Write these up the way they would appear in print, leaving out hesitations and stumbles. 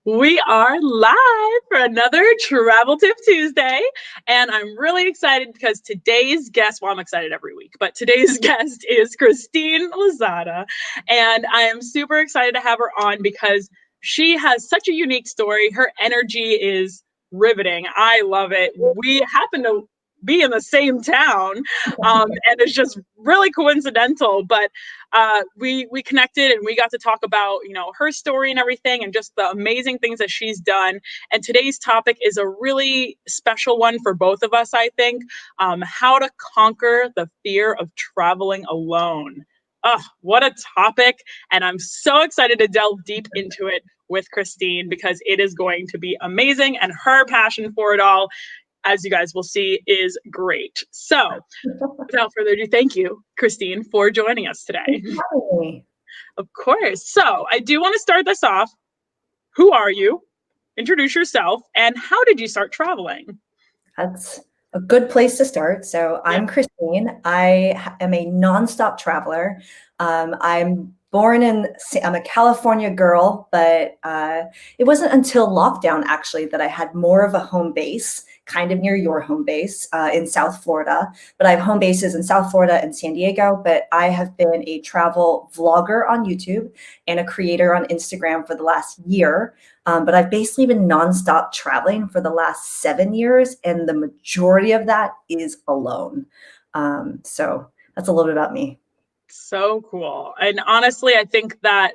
We are live for another Travel Tip Tuesday, and I'm really excited because today's guest, well, I'm excited every week, but today's guest is Christine Lozada, and I am super excited to have her on because she has such a unique story. Her energy is riveting. I love it. We happen to be in the same town, and it's just really coincidental, but we connected and we got to talk about her story and everything and just the amazing things that she's done. And today's topic is a really special one for both of us, I think. How to conquer the fear of traveling alone. Oh, what a topic. And I'm so excited to delve deep into it with Christine because it is going to be amazing, and her passion for it all, as you guys will see, is great. So without further ado, thank you, Christine, for joining us today. Of course. So I do want to start this off. Who are you? Introduce yourself. And how did you start traveling? That's a good place to start. So I'm Christine. I am a nonstop traveler. I'm a California girl, but it wasn't until lockdown actually that I had more of a home base, kind of near your home base in South Florida. But I have home bases in South Florida and San Diego, but I have been a travel vlogger on YouTube and a creator on Instagram for the last year. But I've basically been nonstop traveling for the last 7 years, and the majority of that is alone. So that's a little bit about me. So cool. And honestly, I think that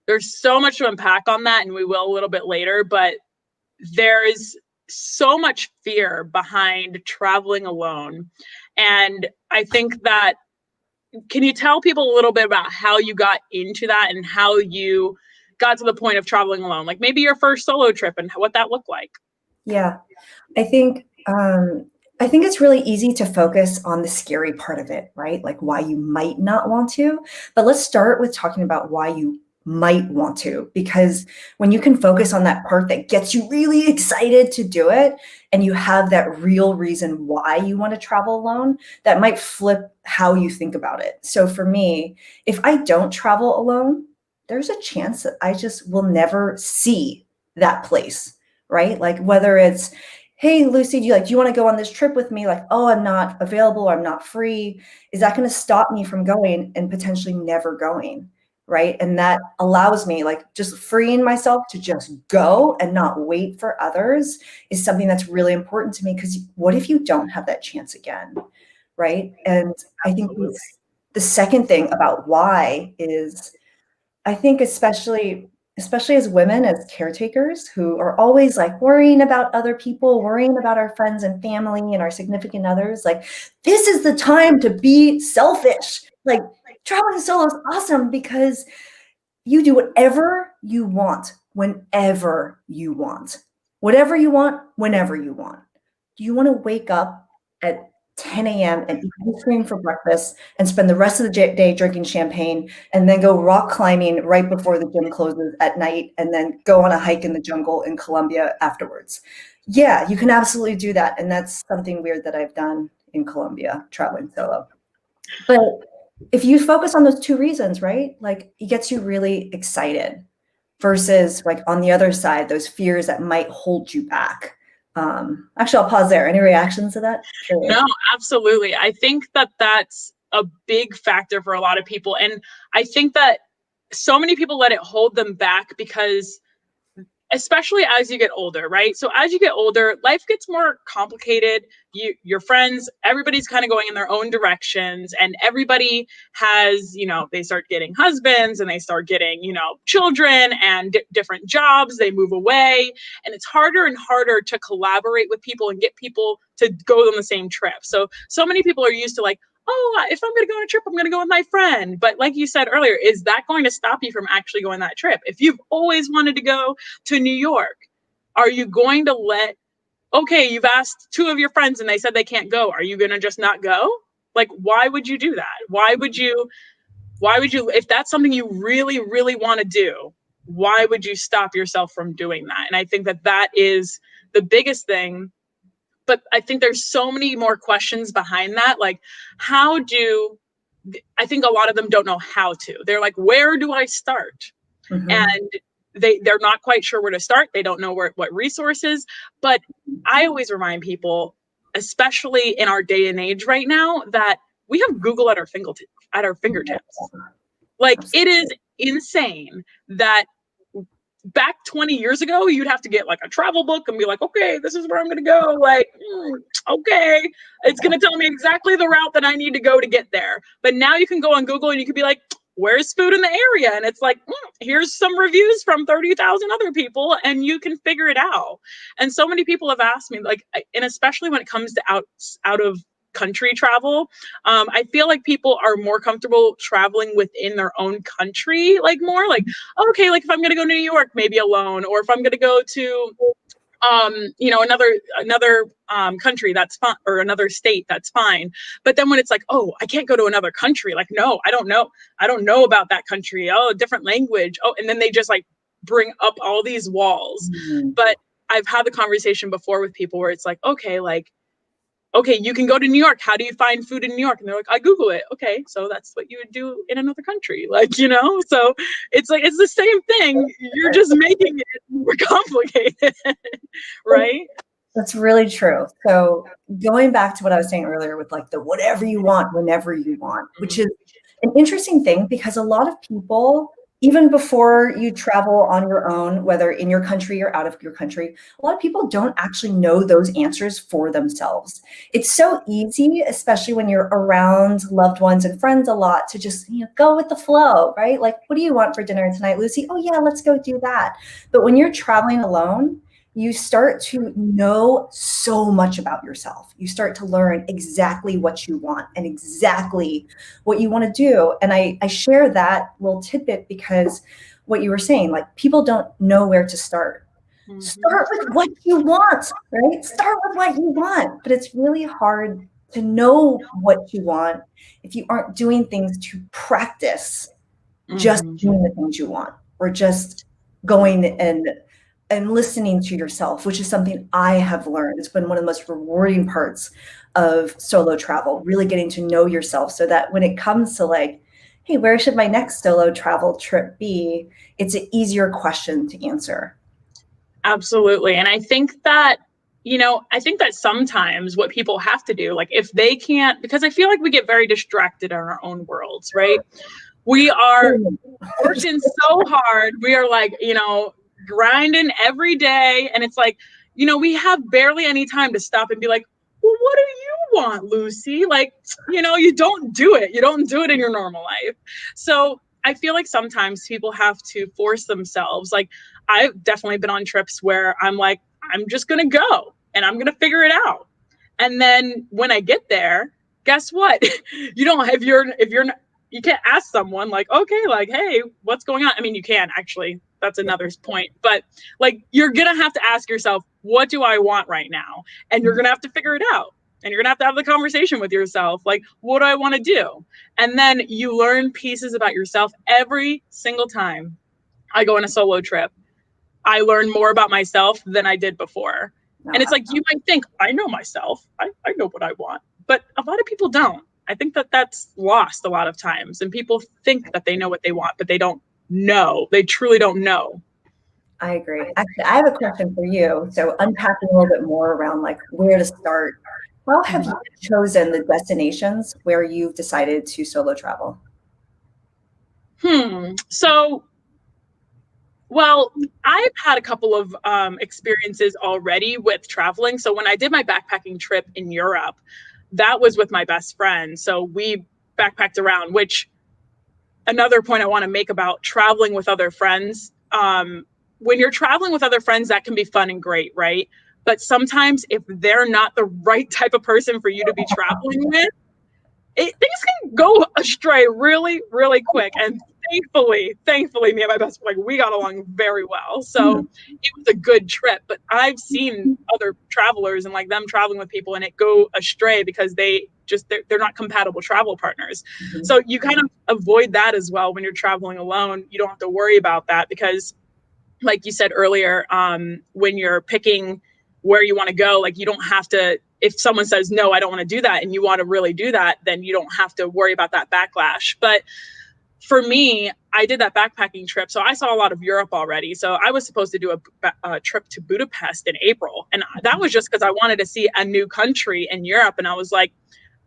there's so much to unpack on that, and we will a little bit later, but there is so much fear behind traveling alone. And I think that, can you tell people a little bit about how you got into that and how you got to the point of traveling alone? Like maybe your first solo trip and what that looked like. Yeah, I think it's really easy to focus on the scary part of it, right? Like why you might not want to. But let's start with talking about why you might want to, because when you can focus on that part that gets you really excited to do it, and you have that real reason why you want to travel alone, that might flip how you think about it. So for me, if I don't travel alone, there's a chance that I just will never see that place, right? Like whether it's, hey, Lucie, do you want to go on this trip with me? Like, oh, I'm not available, or I'm not free. Is that going to stop me from going and potentially never going? Right. And that allows me, like, just freeing myself to just go and not wait for others is something that's really important to me, because what if you don't have that chance again? Right. And I think the second thing about why is, I think especially as women, as caretakers who are always like worrying about other people, worrying about our friends and family and our significant others, like this is the time to be selfish. Like traveling solo is awesome because you do whatever you want, whenever you want, whatever you want, whenever you want. Do you want to wake up at 10 a.m. and eat ice cream for breakfast and spend the rest of the day drinking champagne, and then go rock climbing right before the gym closes at night, and then go on a hike in the jungle in Colombia afterwards? Yeah, you can absolutely do that. And that's something weird that I've done in Colombia, traveling solo. But if you focus on those two reasons, right, like it gets you really excited versus like on the other side, those fears that might hold you back. Actually, I'll pause there. Any reactions to that? No, absolutely. I think that that's a big factor for a lot of people. And I think that so many people let it hold them back because, especially as you get older, right? So as you get older, life gets more complicated. Your friends, everybody's kind of going in their own directions, and everybody has, they start getting husbands and they start getting, children and different jobs. They move away, and it's harder and harder to collaborate with people and get people to go on the same trip. So many people are used to like, oh, if I'm going to go on a trip, I'm going to go with my friend. But like you said earlier, is that going to stop you from actually going that trip? If you've always wanted to go to New York, are you going to okay, you've asked two of your friends and they said they can't go. Are you going to just not go? Like, why would you do that? Why would you, if that's something you really, really want to do, why would you stop yourself from doing that? And I think that that is the biggest thing. But I think there's so many more questions behind that. Like, I think a lot of them don't know how to. They're like, where do I start? Mm-hmm. And they're not quite sure where to start. They don't know what resources. But I always remind people, especially in our day and age right now, that we have Google at our fingertips. Like, it is insane that back 20 years ago, you'd have to get like a travel book and be like, okay, this is where I'm going to go. Like, okay, it's going to tell me exactly the route that I need to go to get there. But now you can go on Google and you can be like, where's food in the area? And it's like, here's some reviews from 30,000 other people, and you can figure it out. And so many people have asked me, like, and especially when it comes to out of country travel, I feel like people are more comfortable traveling within their own country, like more like, okay, like if I'm going to go to New York, maybe alone, or if I'm going to go to another country, that's fine, or another state, that's fine. But then when it's like, oh, I can't go to another country, like, no, I don't know about that country. Oh, different language. Oh, and then they just like bring up all these walls. But I've had the conversation before with people where it's like, okay, you can go to New York. How do you find food in New York? And they're like, I Google it. Okay, so that's what you would do in another country. Like, so it's like, it's the same thing. You're just making it more complicated, right? That's really true. So going back to what I was saying earlier with like the whatever you want, whenever you want, which is an interesting thing because a lot of people, even before you travel on your own, whether in your country or out of your country, a lot of people don't actually know those answers for themselves. It's so easy, especially when you're around loved ones and friends a lot, to just go with the flow, right? Like, what do you want for dinner tonight, Lucy? Oh yeah, let's go do that. But when you're traveling alone, you start to know so much about yourself. You start to learn exactly what you want and exactly what you want to do. And I share that little tidbit because what you were saying, like people don't know where to start. Start with what you want, right? Start with what you want. But it's really hard to know what you want if you aren't doing things to practice just doing the things you want, or just going and listening to yourself, which is something I have learned. It's been one of the most rewarding parts of solo travel, really getting to know yourself so that when it comes to like, hey, where should my next solo travel trip be? It's an easier question to answer. Absolutely. And I think that, sometimes what people have to do, like if they can't, because I feel like we get very distracted in our own worlds, right? We are working so hard. We are like, grinding every day, and it's like, we have barely any time to stop and be like, well, what do you want, Lucy? Like, you don't do it in your normal life. So I feel like sometimes people have to force themselves. Like, I've definitely been on trips where I'm like, I'm just gonna go and I'm gonna figure it out. And then when I get there, guess what? You can't ask someone like, okay, like, hey, what's going on? I mean, you can actually, that's another point, but like, you're going to have to ask yourself, what do I want right now? And you're going to have to figure it out. And you're going to have the conversation with yourself. Like, what do I want to do? And then you learn pieces about yourself every single time I go on a solo trip. I learn more about myself than I did before. And it's like, you might think, I know myself. I know what I want. But a lot of people don't. I think that that's lost a lot of times. And people think that they know what they want, but they don't know. They truly don't know. I agree. Actually, I have a question for you. So unpacking a little bit more around like where to start. How have you chosen the destinations where you've decided to solo travel? So, well, I've had a couple of experiences already with traveling. So when I did my backpacking trip in Europe, that was with my best friend. So we backpacked around, which another point I want to make about traveling with other friends. When you're traveling with other friends, that can be fun and great, right? But sometimes if they're not the right type of person for you to be traveling with, things can go astray really, really quick. And thankfully, me and my best friend, we got along very well. So it was a good trip. But I've seen other travelers and like them traveling with people and it go astray because they're not compatible travel partners. So you kind of avoid that as well when you're traveling alone. You don't have to worry about that because, like you said earlier, when you're picking where you want to go, like you don't have to, if someone says, no, I don't want to do that, and you want to really do that, then you don't have to worry about that backlash. But for me, I did that backpacking trip. So I saw a lot of Europe already. So I was supposed to do a trip to Budapest in April. And that was just because I wanted to see a new country in Europe. And I was like,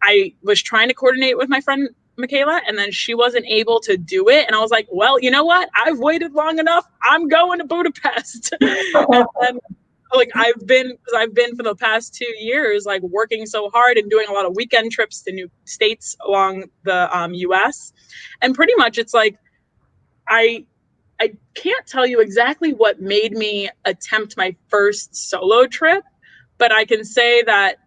I was trying to coordinate with my friend Michaela, and then she wasn't able to do it. And I was like, well, you know what? I've waited long enough. I'm going to Budapest. And then, like I've been for the past 2 years, like working so hard and doing a lot of weekend trips to new states along the US. And pretty much it's like, I can't tell you exactly what made me attempt my first solo trip, but I can say that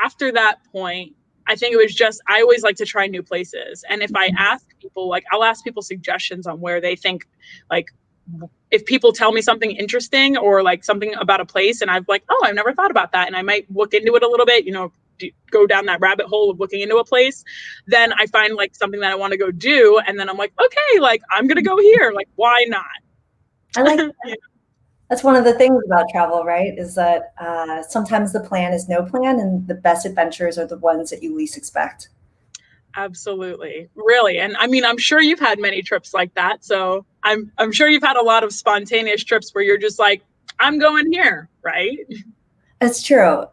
after that point, I think it was just, I always like to try new places. And if I ask people, like I'll ask people suggestions on where they think, like if people tell me something interesting or like something about a place and I've like, oh, I've never thought about that. And I might look into it a little bit, go down that rabbit hole of looking into a place. Then I find like something that I want to go do. And then I'm like, okay, like I'm going to go here. Like, why not? I like that. That's one of the things about travel, right? Is that sometimes the plan is no plan, and the best adventures are the ones that you least expect. Absolutely. Really. And I mean, I'm sure you've had many trips like that. So I'm sure you've had a lot of spontaneous trips where you're just like, I'm going here, right? That's true.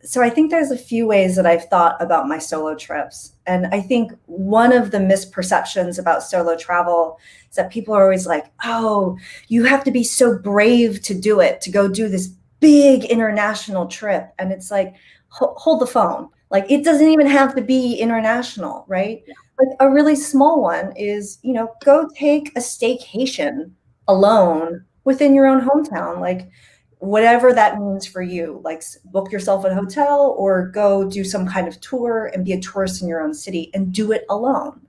So I think there's a few ways that I've thought about my solo trips. And I think one of the misperceptions about solo travel is that people are always like, oh, you have to be so brave to do it, to go do this big international trip. And it's like, hold the phone. Like, it doesn't even have to be international, right? Yeah. Like a really small one is, go take a staycation alone within your own hometown. Like, whatever that means for you, like book yourself a hotel or go do some kind of tour and be a tourist in your own city and do it alone,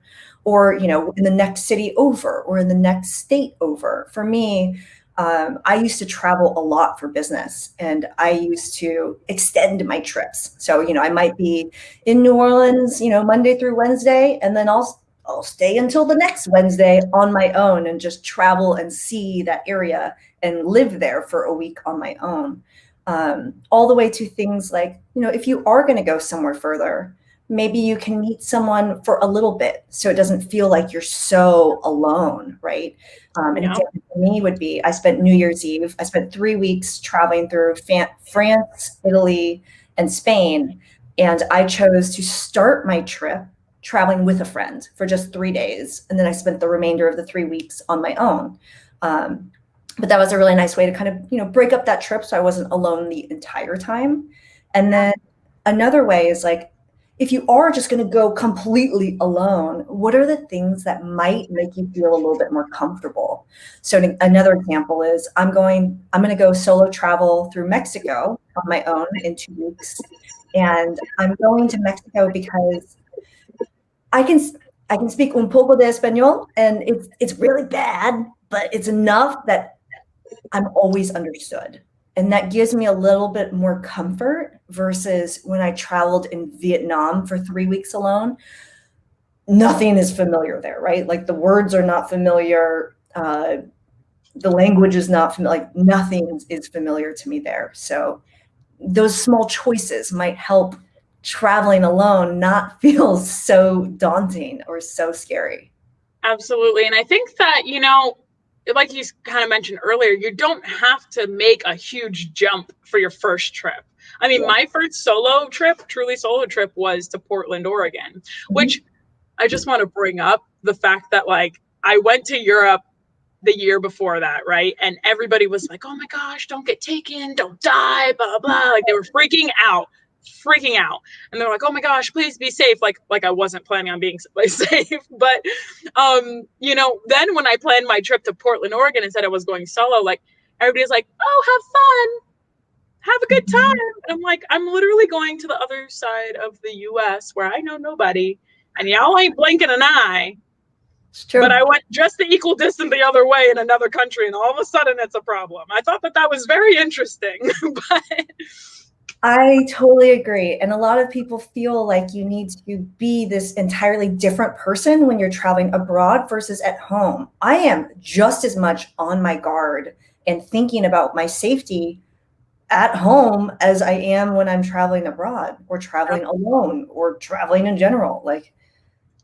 or, in the next city over or in the next state over. For me, I used to travel a lot for business, and I used to extend my trips. So, I might be in New Orleans, Monday through Wednesday, and then I'll stay until the next Wednesday on my own and just travel and see that area and live there for a week on my own. All the way to things like, if you are going to go somewhere further, maybe you can meet someone for a little bit so it doesn't feel like you're so alone, right? An example for me would be, I spent New Year's Eve, I spent 3 weeks traveling through France, Italy, and Spain. And I chose to start my trip traveling with a friend for just 3 days. And then I spent the remainder of the 3 weeks on my own. But that was a really nice way to kind of, break up that trip so I wasn't alone the entire time. And then another way is like, if you are just going to go completely alone, what are the things that might make you feel a little bit more comfortable? So another example is I'm going to go solo travel through Mexico on my own in 2 weeks. And I'm going to Mexico because I can speak un poco de español, and it's really bad, but it's enough that I'm always understood. And that gives me a little bit more comfort versus when I traveled in Vietnam for 3 weeks alone. Nothing is familiar there, right? Like the words are not familiar. The language is not familiar. Like nothing is familiar to me there. So those small choices might help traveling alone not feel so daunting or so scary. Absolutely. And I think that, like you kind of mentioned earlier, you don't have to make a huge jump for your first trip. I mean, my first truly solo trip was to Portland, Oregon, which I just want to bring up the fact that like I went to Europe the year before that, right? And everybody was like, oh my gosh, don't get taken, don't die, blah, blah. Like they were freaking out. And they're like, oh my gosh, please be safe. Like I wasn't planning on being safe. But, then when I planned my trip to Portland, Oregon, and said I was going solo, like everybody's like, oh, have a good time. And I'm like, I'm literally going to the other side of the US where I know nobody and y'all ain't blinking an eye. It's true. But I went just the equal distance the other way in another country, and all of a sudden it's a problem. I thought that was very interesting. But I totally agree. And a lot of people feel like you need to be this entirely different person when you're traveling abroad versus at home. I am just as much on my guard and thinking about my safety at home as I am when I'm traveling abroad or traveling alone or traveling in general. Like,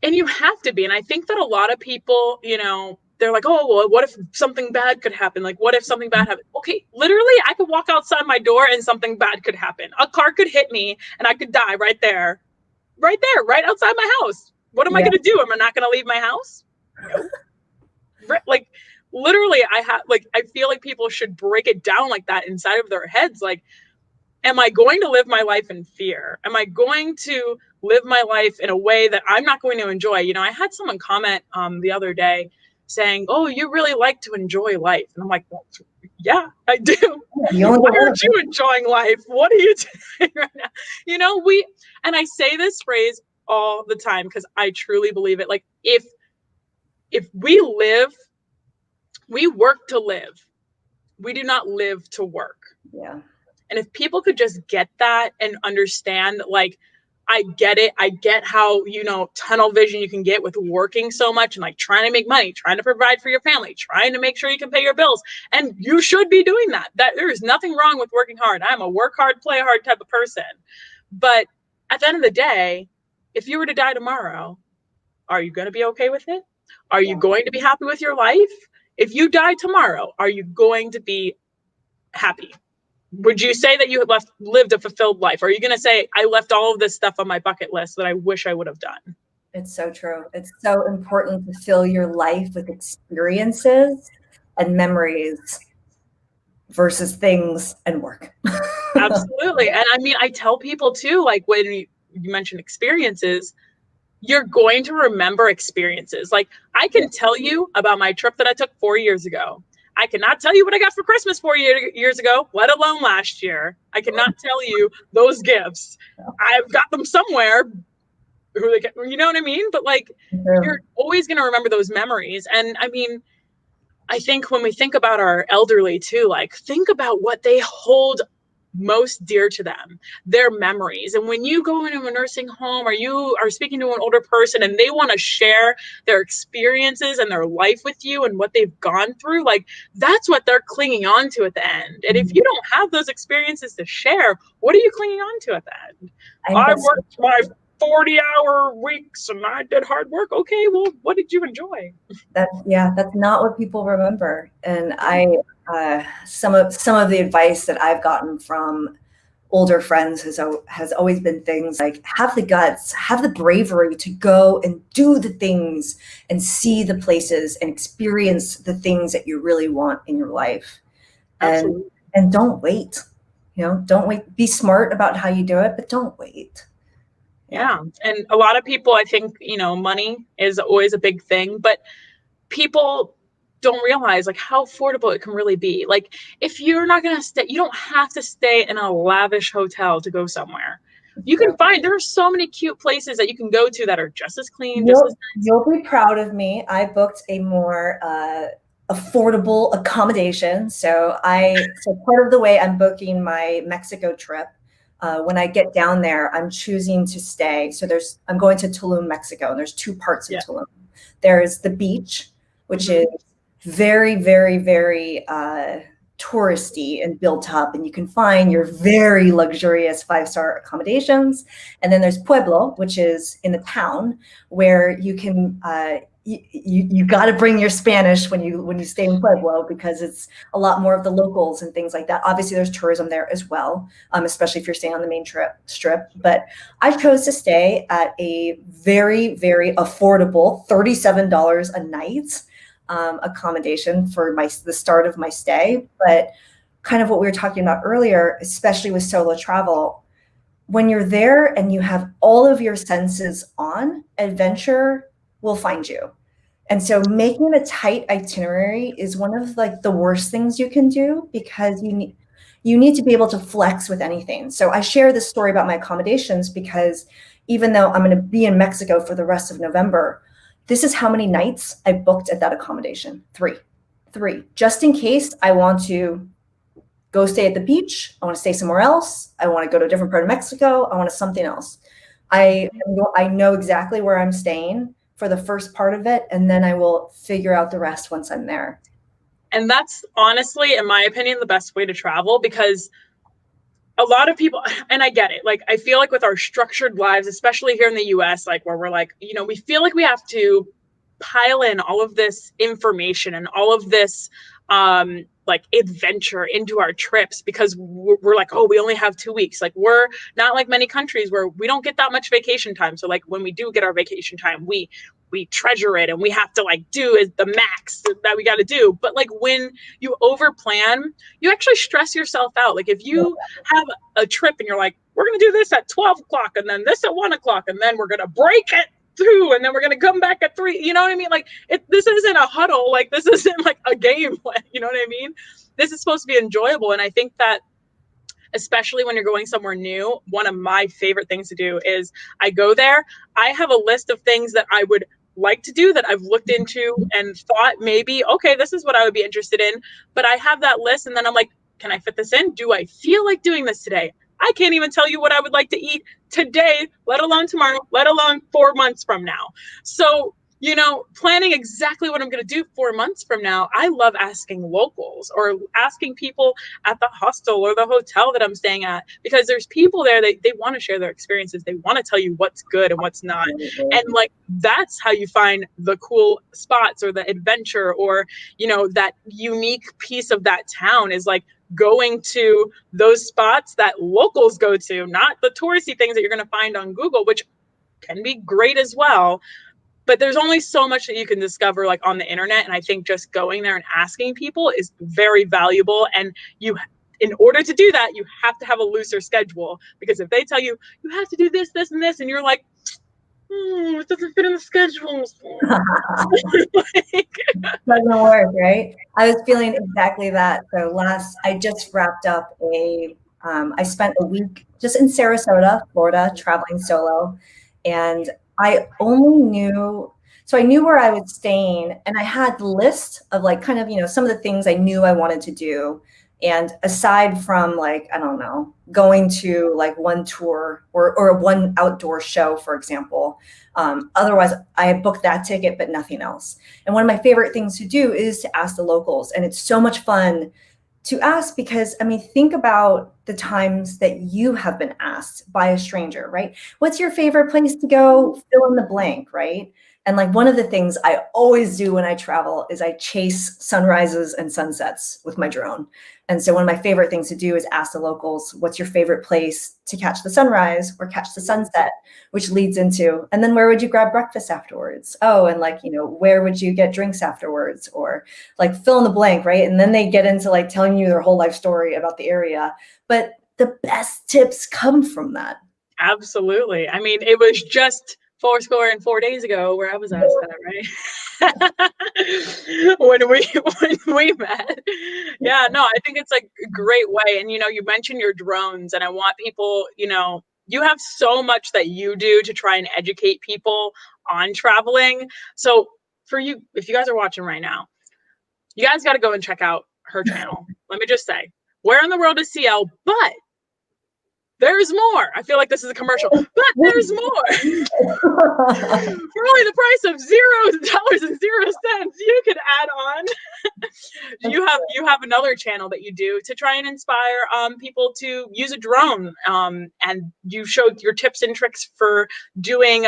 And you have to be. And I think that a lot of people, they're like, oh, well, what if something bad could happen? Like, what if something bad happened? Okay, literally, I could walk outside my door and something bad could happen. A car could hit me and I could die right there, right outside my house. What am I Yeah. going to do? Am I not going to leave my house? No. Like, literally, I feel like people should break it down like that inside of their heads. Like, am I going to live my life in fear? Am I going to live my life in a way that I'm not going to enjoy? I had someone comment the other day saying, oh, you really like to enjoy life. And I'm like, well, yeah, I do. You only Why get one of aren't you enjoying life? What are you doing right now? And I say this phrase all the time because I truly believe it. Like, if we live, we work to live. We do not live to work. Yeah. And if people could just get that and understand, like, I get it. I get how, tunnel vision you can get with working so much and like trying to make money, trying to provide for your family, trying to make sure you can pay your bills. And you should be doing that. There is nothing wrong with working hard. I'm a work hard, play hard type of person. But at the end of the day, if you were to die tomorrow, are you going to be okay with it? Are you going to be happy with your life? If you die tomorrow, are you going to be happy? Would you say that you have lived a fulfilled life? Or are you going to say, I left all of this stuff on my bucket list that I wish I would have done? It's so true. It's so important to fill your life with experiences and memories versus things and work. Absolutely. And I mean, I tell people too, like when you mentioned experiences, you're going to remember experiences. Like, I can tell you about my trip that I took 4 years ago. I cannot tell you what I got for Christmas 4 years ago, let alone last year. I cannot tell you those gifts. I've got them somewhere. You know what I mean? But like, you're always going to remember those memories. And I mean, I think when we think about our elderly too, like, think about what they hold most dear to them, their memories. And when you go into a nursing home or you are speaking to an older person and they want to share their experiences and their life with you and what they've gone through, like, that's what they're clinging on to at the end. And if you don't have those experiences to share, what are you clinging on to at the end? I worked my 40-hour weeks and I did hard work. Okay, well, what did you enjoy? That's not what people remember. And some of the advice that I've gotten from older friends has always been things like, have the guts, have the bravery to go and do the things and see the places and experience the things that you really want in your life. And don't wait. Don't wait. Be smart about how you do it, but don't wait. Yeah. And a lot of people, I think, money is always a big thing, but people don't realize like how affordable it can really be. Like, if you're not going to stay, you don't have to stay in a lavish hotel to go somewhere. You can find, there are so many cute places that you can go to that are just as clean. You'll be proud of me. I booked a more affordable accommodation. So part of the way I'm booking my Mexico trip, when I get down there, I'm choosing to stay. So I'm going to Tulum, Mexico, and there's two parts of Tulum. There's the beach, which is very, very, very touristy and built up, and you can find your very luxurious 5-star accommodations. And then there's Pueblo, which is in the town where you can you got to bring your Spanish when you stay in Pueblo, because it's a lot more of the locals and things like that. Obviously, there's tourism there as well, especially if you're staying on the main strip. But I chose to stay at a very, very affordable $37 a night accommodation for the start of my stay. But kind of what we were talking about earlier, especially with solo travel, when you're there and you have all of your senses on, adventure will find you. And so making a tight itinerary is one of like the worst things you can do, because you need to be able to flex with anything. So I share this story about my accommodations because even though I'm going to be in Mexico for the rest of November, this is how many nights I booked at that accommodation. Three, just in case I want to go stay at the beach. I want to stay somewhere else. I want to go to a different part of Mexico. I want to something else. I know exactly where I'm staying for the first part of it, and then I will figure out the rest once I'm there. And that's honestly, in my opinion, the best way to travel, because a lot of people, and I get it, like I feel like with our structured lives, especially here in the US, like where we're like, you know, we feel like we have to pile in all of this information and all of this like adventure into our trips because we're like, oh, we only have 2 weeks. Like we're not like many countries where we don't get that much vacation time. So like when we do get our vacation time, we treasure it and we have to like do is the max that we got to do. But like when you over plan, you actually stress yourself out. Like if you have a trip and you're like, we're going to do this at 12 o'clock and then this at 1 o'clock and then we're going to break at 2 and then we're going to come back at 3, you know what I mean? Like this isn't a huddle. Like this isn't like a game, you know what I mean? This is supposed to be enjoyable. And I think that especially when you're going somewhere new, one of my favorite things to do is I go there, I have a list of things that I would like to do that I've looked into and thought maybe, okay, this is what I would be interested in. But I have that list and then I'm like, can I fit this in? Do I feel like doing this today? I can't even tell you what I would like to eat today, let alone tomorrow, let alone 4 months from now. So, you know, planning exactly what I'm going to do 4 months from now. I love asking locals or asking people at the hostel or the hotel that I'm staying at, because there's people there, they want to share their experiences. They want to tell you what's good and what's not. And like, that's how you find the cool spots or the adventure or, you know, that unique piece of that town is like going to those spots that locals go to, not the touristy things that you're going to find on Google, which can be great as well. But there's only so much that you can discover like on the internet. And I think just going there and asking people is very valuable. And you, in order to do that, you have to have a looser schedule, because if they tell you, you have to do this, this, and this, and you're like, it doesn't fit in the schedule. Doesn't work, right? I was feeling exactly that. So I just wrapped up I spent a week just in Sarasota, Florida, traveling solo. And I only knew, so I knew where I was staying and I had the list of like kind of, you know, some of the things I knew I wanted to do. And aside from like, I don't know, going to like one tour or one outdoor show, for example, otherwise I had booked that ticket, but nothing else. And one of my favorite things to do is to ask the locals. And it's so much fun to ask because, I mean, think about the times that you have been asked by a stranger, right? What's your favorite place to go? Fill in the blank, right? And like one of the things I always do when I travel is I chase sunrises and sunsets with my drone. And so one of my favorite things to do is ask the locals, what's your favorite place to catch the sunrise or catch the sunset, which leads into, and then where would you grab breakfast afterwards? Oh, and like, you know, where would you get drinks afterwards? Or like fill in the blank, right? And then they get into like telling you their whole life story about the area. But the best tips come from that. Absolutely. I mean, it was just 4 days ago where I was asked that, right? when we met. Yeah, no, I think it's like a great way. And you know, you mentioned your drones, and I want people, you know, you have so much that you do to try and educate people on traveling. So for you, if you guys are watching right now, you guys got to go and check out her channel. Let me just say, where in the world is CL? But there's more. I feel like this is a commercial, but there's more. For only the price of $0.00 you could add on. You have another channel that you do to try and inspire people to use a drone. And you showed your tips and tricks for doing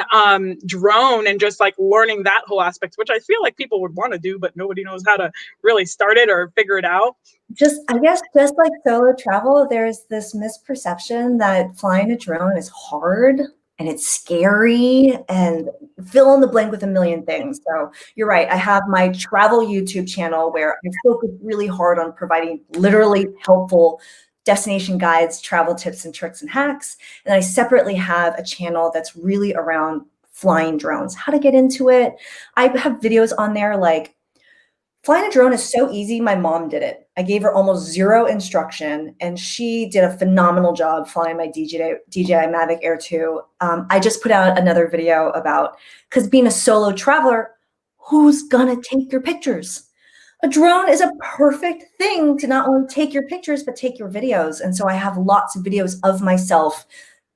drone and just like learning that whole aspect, which I feel like people would want to do, but nobody knows how to really start it or figure it out. I guess just like solo travel, there's this misperception that flying a drone is hard and it's scary and fill in the blank with a million things. So you're right. I have my travel YouTube channel where I focus really hard on providing literally helpful destination guides, travel tips and tricks and hacks. And I separately have a channel that's really around flying drones, how to get into it. I have videos on there like, flying a drone is so easy. My mom did it. I gave her almost zero instruction, and she did a phenomenal job flying my DJI Mavic Air 2. I just put out another video about, because being a solo traveler, who's gonna take your pictures? A drone is a perfect thing to not only take your pictures, but take your videos. And so I have lots of videos of myself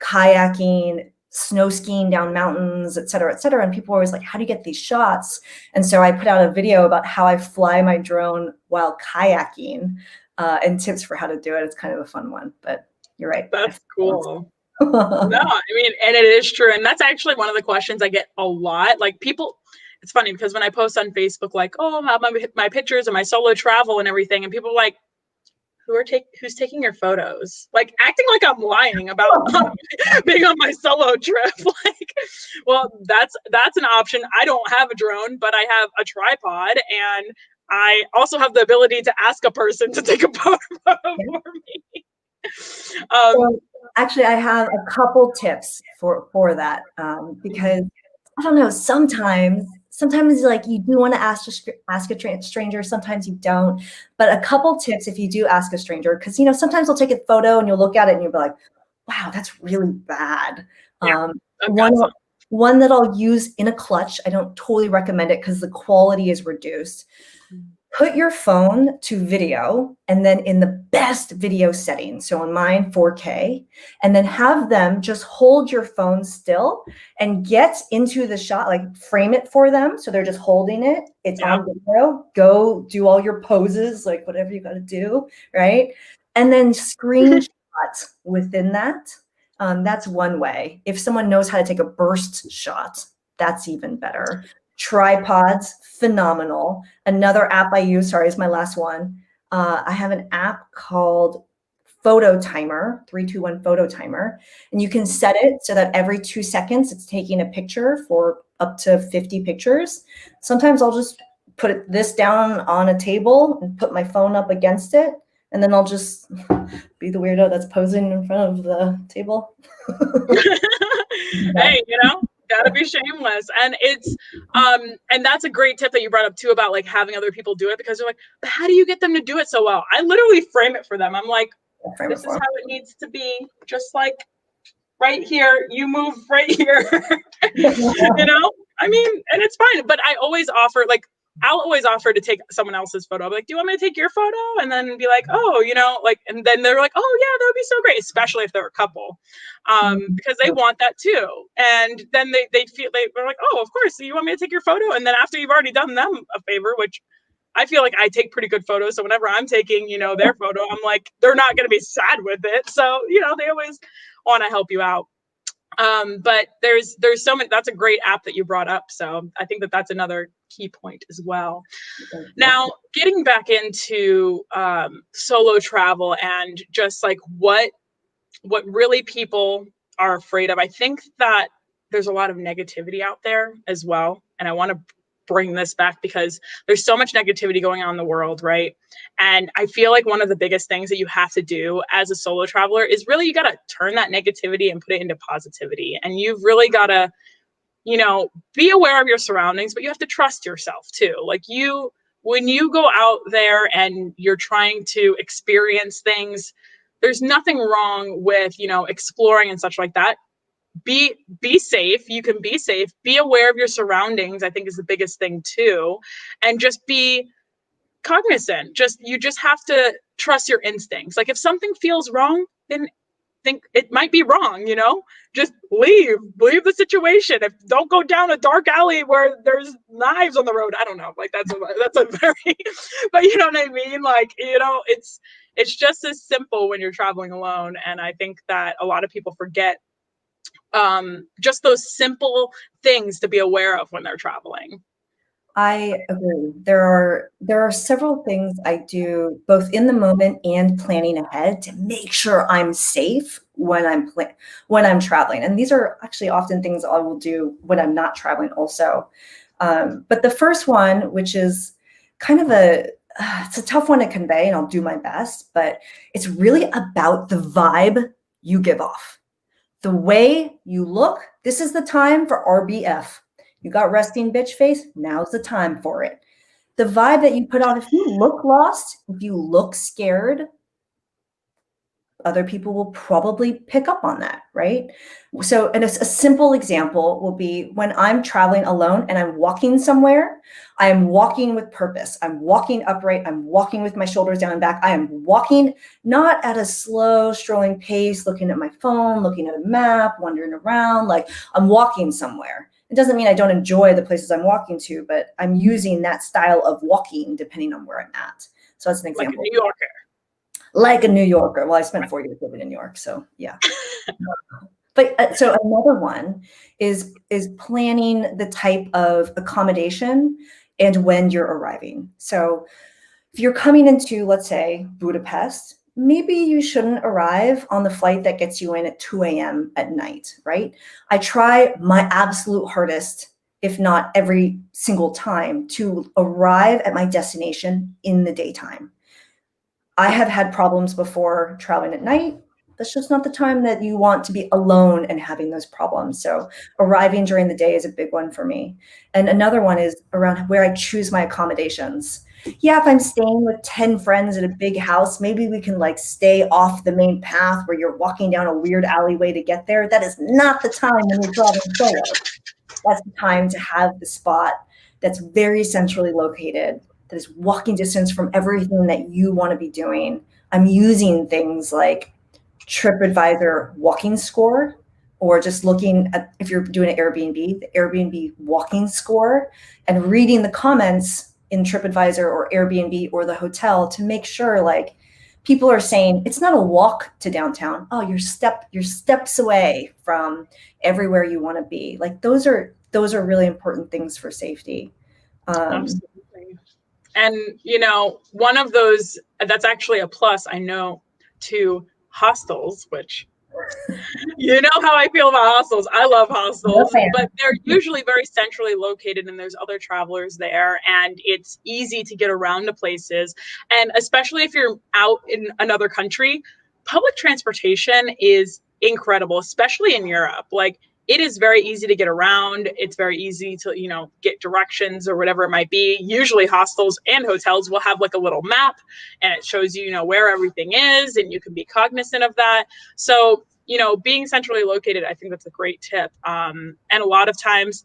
kayaking, snow skiing down mountains, et cetera, et cetera. And people are always like, how do you get these shots? And so I put out a video about how I fly my drone while kayaking and tips for how to do it. It's kind of a fun one, but You're right. That's cool. No, I mean, and it is true. And that's actually one of the questions I get a lot. Like people, it's funny because when I post on Facebook, like, oh, my pictures and my solo travel and everything, and people are like, who's taking your photos? Like acting like I'm lying about being on my solo trip. Like, well, that's an option. I don't have a drone, but I have a tripod, and I also have the ability to ask a person to take a photo for me. So actually, I have a couple tips for that because I don't know. Sometimes like you do want to ask a stranger. Sometimes you don't. But a couple tips if you do ask a stranger, because sometimes they'll take a photo and you'll look at it and you'll be like, "Wow, that's really bad." Yeah, One that I'll use in a clutch. I don't totally recommend it because the quality is reduced. Put your phone to video and then in the best video settings. So on mine, 4K, and then have them just hold your phone still and get into the shot, like frame it for them. So they're just holding it. It's on video. Go do all your poses, like whatever you got to do, right? And then screenshot within that. That's one way. If someone knows how to take a burst shot, that's even better. Tripods, phenomenal. Another app I use, sorry, is my last one. I have an app called Photo Timer, 321 Photo Timer, and you can set it so that every 2 seconds it's taking a picture for up to 50 pictures. Sometimes I'll just put this down on a table and put my phone up against it, and then I'll just be the weirdo that's posing in front of the table. Hey, gotta be shameless. And it's and that's a great tip that you brought up too about like having other people do it, because they're like, but how do you get them to do it so well? I literally frame it for them. I'm like, this is how it needs to be, just like right here, you move right here. I mean, and it's fine, but I always offer, like, I'll always offer to take someone else's photo. I'll be like, do you want me to take your photo? And then be like, oh, like, and then they're like, oh yeah, that would be so great, especially if they're a couple, because they want that too. And then they feel, they're like, oh, of course, so you want me to take your photo? And then after you've already done them a favor, which I feel like I take pretty good photos. So whenever I'm taking, their photo, I'm like, they're not going to be sad with it. So, they always want to help you out. But there's so many. That's a great app that you brought up. So I think that's another key point as well. Now, getting back into solo travel and just like what really people are afraid of. I think that there's a lot of negativity out there as well. And I want to bring this back because there's so much negativity going on in the world, right? And I feel like one of the biggest things that you have to do as a solo traveler is really, you got to turn that negativity and put it into positivity. And you've really got to, be aware of your surroundings, but you have to trust yourself too. Like when you go out there and you're trying to experience things, there's nothing wrong with, exploring and such like that. Be safe. You can be safe. Be aware of your surroundings, I think, is the biggest thing too. And just be cognizant. You just have to trust your instincts. Like if something feels wrong, then think it might be wrong, just leave the situation. Don't go down a dark alley where there's knives on the road. I don't know. Like that's a very, but you know what I mean? Like, it's just as simple when you're traveling alone. And I think that a lot of people forget just those simple things to be aware of when they're traveling. I agree. There are several things I do both in the moment and planning ahead to make sure I'm safe when I'm traveling. And these are actually often things I will do when I'm not traveling also. But the first one, which is kind of it's a tough one to convey, and I'll do my best, but it's really about the vibe you give off. The way you look. This is the time for RBF. You got resting bitch face, now's the time for it. The vibe that you put on, if you look lost, if you look scared, other people will probably pick up on that, right? So, and a simple example will be when I'm traveling alone and I'm walking somewhere, I am walking with purpose. I'm walking upright. I'm walking with my shoulders down and back. I am walking not at a slow, strolling pace, looking at my phone, looking at a map, wandering around, like I'm walking somewhere. It doesn't mean I don't enjoy the places I'm walking to, but I'm using that style of walking depending on where I'm at. So that's an example. Like a New Yorker. like a New Yorker. Well, I spent 4 years living in New York, so yeah. But so another one is planning the type of accommodation and when you're arriving. So if you're coming into, let's say, Budapest, maybe you shouldn't arrive on the flight that gets you in at 2 a.m. at night, right? I try my absolute hardest, if not every single time, to arrive at my destination in the daytime. I have had problems before traveling at night. That's just not the time that you want to be alone and having those problems. So arriving during the day is a big one for me. And another one is around where I choose my accommodations. Yeah, if I'm staying with 10 friends in a big house, maybe we can like stay off the main path where you're walking down a weird alleyway to get there. That is not the time when you're traveling solo. That's the time to have the spot that's very centrally located, that is walking distance from everything that you want to be doing. I'm using things like TripAdvisor walking score, or just looking at, if you're doing an Airbnb, the Airbnb walking score, and reading the comments in TripAdvisor or Airbnb or the hotel to make sure like people are saying it's not a walk to downtown. Oh, you're steps away from everywhere you want to be. Like those are really important things for safety. Absolutely. And one of those that's actually a plus, I know, to hostels, which you know how I feel about hostels. I love hostels, but they're usually very centrally located and there's other travelers there and it's easy to get around to places. And especially if you're out in another country, public transportation is incredible, especially in Europe. Like it is very easy to get around. It's very easy to, get directions or whatever it might be. Usually hostels and hotels will have like a little map and it shows you, where everything is and you can be cognizant of that. So, being centrally located, I think that's a great tip. And a lot of times,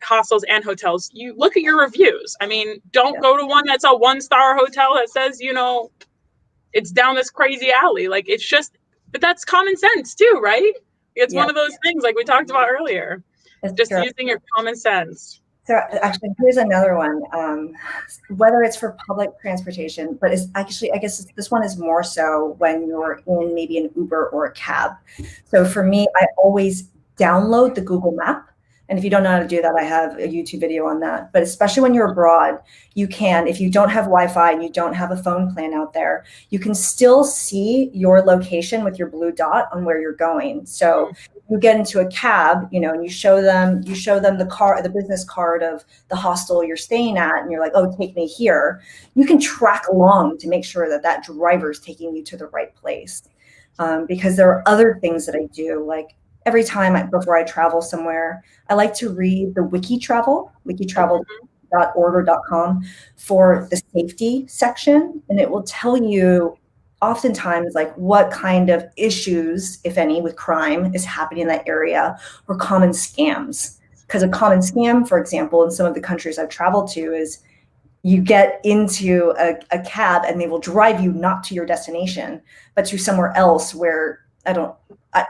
hostels and hotels, you look at your reviews. Don't go to one that's a 1-star hotel that says, it's down this crazy alley. Like but that's common sense too, right? It's one of those things like we talked about earlier, just using your common sense. So actually, here's another one, whether it's for public transportation, but it's actually, I guess this one is more so when you're in maybe an Uber or a cab. So for me, I always download the Google map. And if you don't know how to do that, I have a YouTube video on that. But especially when you're abroad, you can, if you don't have Wi-Fi and you don't have a phone plan out there, you can still see your location with your blue dot on where you're going. So you get into a cab, and you show them the business card of the hostel you're staying at, and you're like, oh, take me here. You can track along to make sure that driver's taking you to the right place. Because there are other things that I do, like every time before I travel somewhere, I like to read the wikitravel.org or .com for the safety section, and it will tell you oftentimes like what kind of issues, if any, with crime is happening in that area, or common scams. Because a common scam, for example, in some of the countries I've traveled to is you get into a cab and they will drive you not to your destination, but to somewhere else where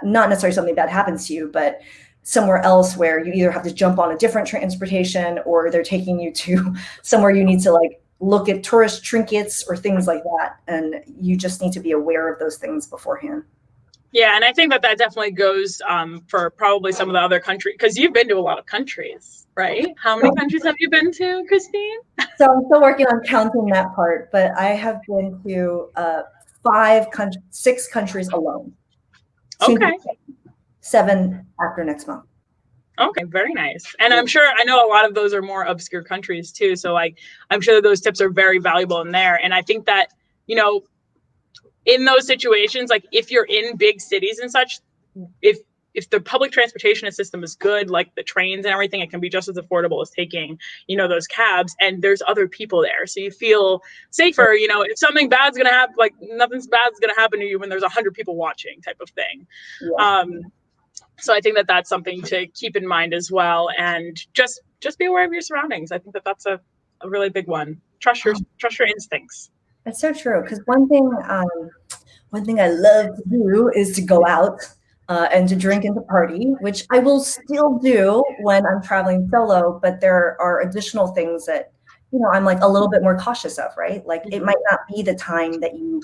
not necessarily something bad happens to you, but somewhere else where you either have to jump on a different transportation or they're taking you to somewhere you need to like look at tourist trinkets or things like that. And you just need to be aware of those things beforehand. Yeah. And I think that definitely goes for probably some of the other countries, because you've been to a lot of countries, right? How many countries have you been to, Christine? So I'm still working on counting that part, but I have been to 6 countries alone. Okay. 7 after next month. Okay, very nice. And I know a lot of those are more obscure countries too. So I'm sure that those tips are very valuable in there. And I think that, in those situations, like if you're in big cities and such, if the public transportation system is good, like the trains and everything, it can be just as affordable as taking, those cabs, and there's other people there. So you feel safer, if something bad's going to happen, like nothing bad's going to happen to you when there's 100 people watching type of thing. Yeah. So I think that that's something to keep in mind as well. And just be aware of your surroundings. I think that that's a really big one. Trust your instincts. That's so true. Because one thing I love to do is to go out and to drink and to party, which I will still do when I'm traveling solo. But there are additional things that, I'm like a little bit more cautious of, right? Like it might not be the time that you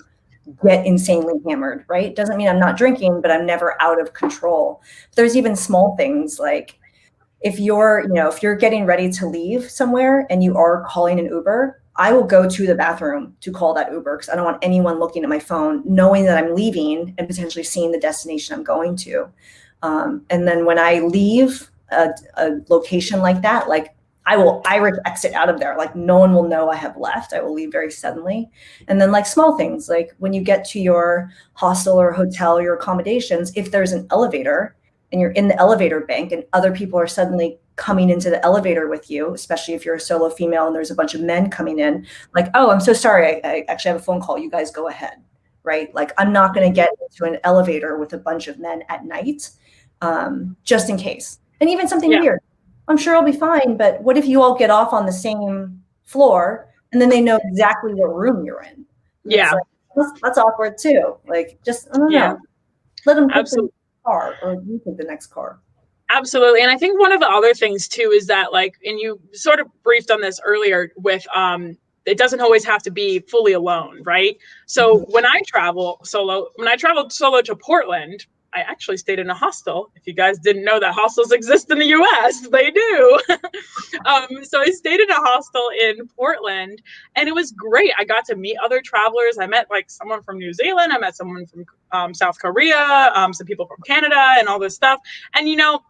get insanely hammered, right? Doesn't mean I'm not drinking, but I'm never out of control. There's even small things like if you're getting ready to leave somewhere and you are calling an Uber, I will go to the bathroom to call that Uber because I don't want anyone looking at my phone, knowing that I'm leaving and potentially seeing the destination I'm going to. And then when I leave a location like that, like I will Irish exit out of there. Like no one will know I have left. I will leave very suddenly. And then like small things, like when you get to your hostel or hotel, your accommodations, if there's an elevator and you're in the elevator bank and other people are suddenly coming into the elevator with you, especially if you're a solo female and there's a bunch of men coming in, like, oh, I'm so sorry. I actually have a phone call. You guys go ahead, right? Like I'm not going to get into an elevator with a bunch of men at night, just in case. And even something weird. I'm sure I'll be fine, but what if you all get off on the same floor and then they know exactly what room you're in? Yeah. Like, that's awkward too. Like, just, I don't know. Let them pick the car or you pick the next car. Absolutely. And I think one of the other things too is that like, and you sort of briefed on this earlier with, it doesn't always have to be fully alone, right? So when I traveled solo to Portland, I actually stayed in a hostel. If you guys didn't know that hostels exist in the US, they do. So I stayed in a hostel in Portland and it was great. I got to meet other travelers. I met like someone from New Zealand. I met someone from South Korea, some people from Canada and all this stuff. And, you know,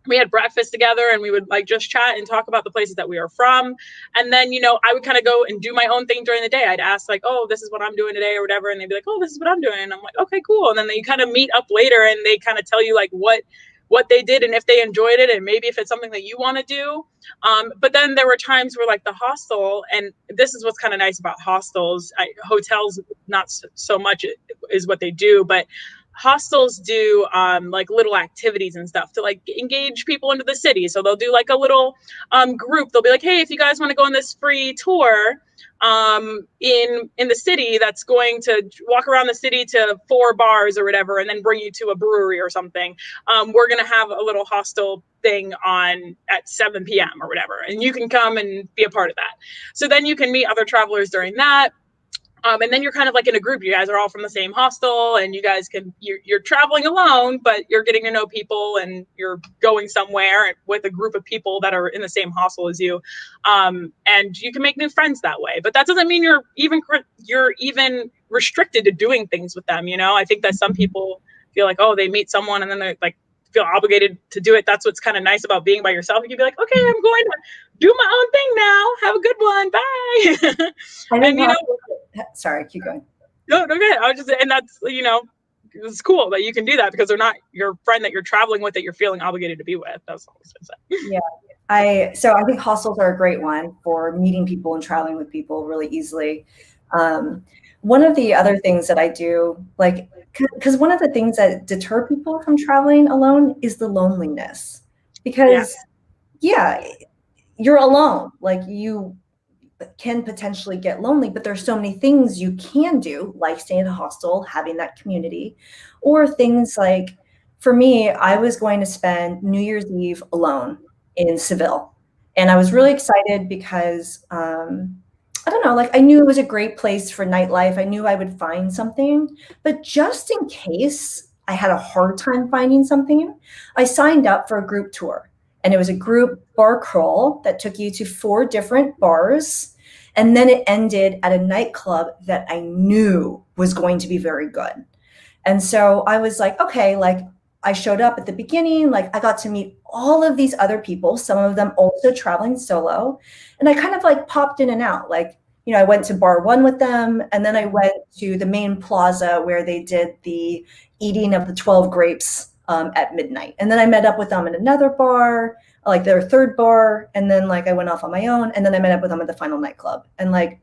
we had breakfast together and we would like just chat and talk about the places that we were from. And then, you know, I would kind of go and do my own thing during the day. I'd ask like, oh, this is what I'm doing today or whatever. And they'd be like, oh, this is what I'm doing. And I'm like, okay, cool. And then they kind of meet up later and they kind of tell you like what they did and if they enjoyed it and maybe if it's something that you want to do. But then there were times where like the hostel, and this is what's kind of nice about hostels, hotels, not so much is what they do, but hostels do like little activities and stuff to like engage people into the city. So they'll do like a little group. They'll be like, hey, if you guys want to go on this free tour in the city that's going to walk around the city to 4 bars or whatever and then bring you to a brewery or something, we're going to have a little hostel thing on at 7 p.m. or whatever, and you can come and be a part of that. So then you can meet other travelers during that. And then you're kind of like in a group. You guys are all from the same hostel and you guys you're traveling alone, but you're getting to know people and you're going somewhere with a group of people that are in the same hostel as you. And you can make new friends that way, but that doesn't mean you're even restricted to doing things with them. You know, I think that some people feel like, oh, they meet someone and then they're like, feel obligated to do it. That's what's kind of nice about being by yourself. You can be like, okay, I'm going to do my own thing now. Have a good one. Bye. And you know, sorry, keep going. No, okay. I was just, and that's, you know, it's cool that you can do that because they're not your friend that you're traveling with that you're feeling obligated to be with. That's all I was going to say. Yeah. So I think hostels are a great one for meeting people and traveling with people really easily. One of the other things that I do, like, because one of the things that deter people from traveling alone is the loneliness. Because, you're alone. Like, you can potentially get lonely, but there's so many things you can do, like staying in a hostel, having that community, or things like, for me, I was going to spend New Year's Eve alone in Seville. And I was really excited because, I don't know, like I knew it was a great place for nightlife. I knew I would find something, but just in case I had a hard time finding something, I signed up for a group tour. And it was a group bar crawl that took you to 4 different bars. And then it ended at a nightclub that I knew was going to be very good. And so I was like, okay, like I showed up at the beginning, like I got to meet all of these other people, some of them also traveling solo. And I kind of like popped in and out. Like, you know, I went to bar 1 with them, and then I went to the main plaza where they did the eating of the 12 grapes at midnight. And then I met up with them in another bar, like their 3rd bar. And then like I went off on my own, and then I met up with them at the final nightclub. And like,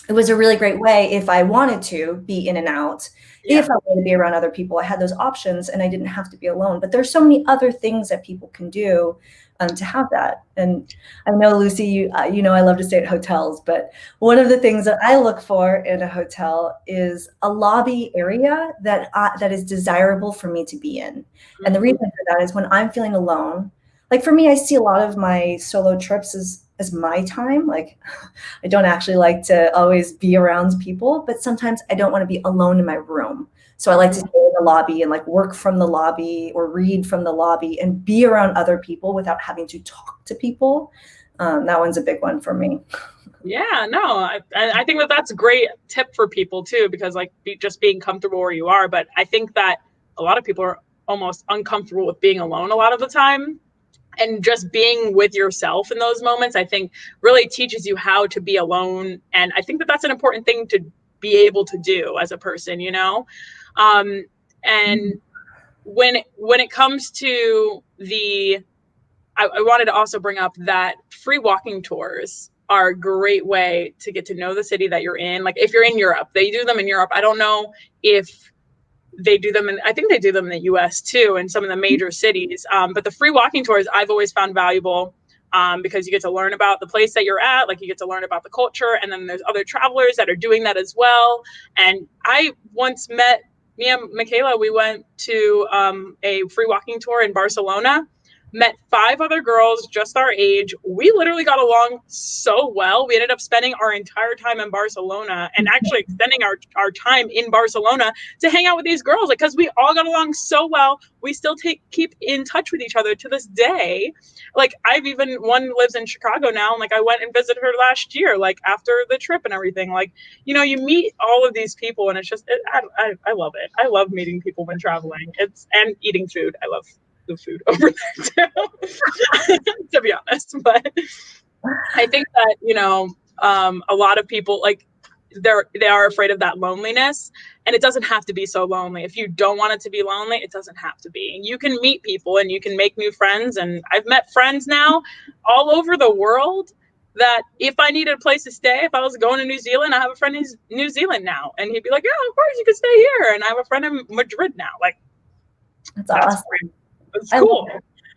it was a really great way if I wanted to be in and out, if I wanted to be around other people, I had those options and I didn't have to be alone. But there's so many other things that people can do to have that. And I know, Lucie, you know, I love to stay at hotels, but one of the things that I look for in a hotel is a lobby area that is desirable for me to be in. And the reason for that is when I'm feeling alone, like for me, I see a lot of my solo trips as as my time. Like, I don't actually like to always be around people, but sometimes I don't want to be alone in my room. So I like to stay in the lobby and like work from the lobby or read from the lobby and be around other people without having to talk to people. That one's a big one for me. Yeah, no, I think that that's a great tip for people too, because like just being comfortable where you are. But I think that a lot of people are almost uncomfortable with being alone a lot of the time. And just being with yourself in those moments, I think really teaches you how to be alone. And I think that that's an important thing to be able to do as a person, you know? And when it comes to I wanted to also bring up that free walking tours are a great way to get to know the city that you're in. Like if you're in Europe, they do them in Europe. I don't know if they do them I think they do them in the US too, in some of the major cities. But the free walking tours I've always found valuable because you get to learn about the place that you're at, like you get to learn about the culture, and then there's other travelers that are doing that as well. And I once met me and Michaela, we went to a free walking tour in Barcelona, met 5 other girls just our age. We literally got along so well. We ended up spending our entire time in Barcelona and actually extending our time in Barcelona to hang out with these girls, like because we all got along so well. We still keep in touch with each other to this day. Like I've even one lives in Chicago now, and like I went and visited her last year, like after the trip and everything. Like you know, you meet all of these people, and it's just I love it. I love meeting people when traveling. It's and eating food. I love the food over there too, to be honest. But I think that you know, a lot of people like they are afraid of that loneliness, and it doesn't have to be so lonely. If you don't want it to be lonely, it doesn't have to be. You can meet people and you can make new friends, and I've met friends now all over the world that if I needed a place to stay, if I was going to New Zealand, I have a friend in New Zealand now, and he'd be like, yeah, of course you can stay here. And I have a friend in Madrid now. Like That's awesome. That's cool.